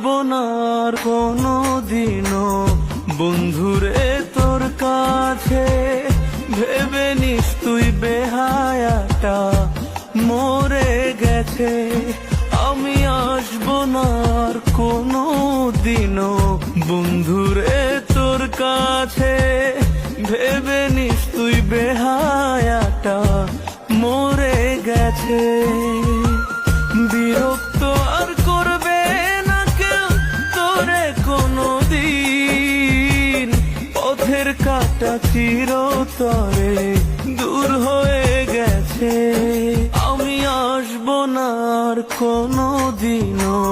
আসবো না আর কোনো দিনও বন্ধুরে তোর কাছে। ভেবে নিস তুই বেহায়াটা মরে গেছে। আমি আসবো না আর কোনো দিনও বন্ধুরে তোর কাছে। ভেবে নিস তুই বেহায়াটা মরে গেছে। বিরক্ত আর করবে না কেউ তোরে কোনো দিন। পথের কাটা চিরতরে দূর হয়ে গেছে। আমি আসবো না আর কোনো দিনও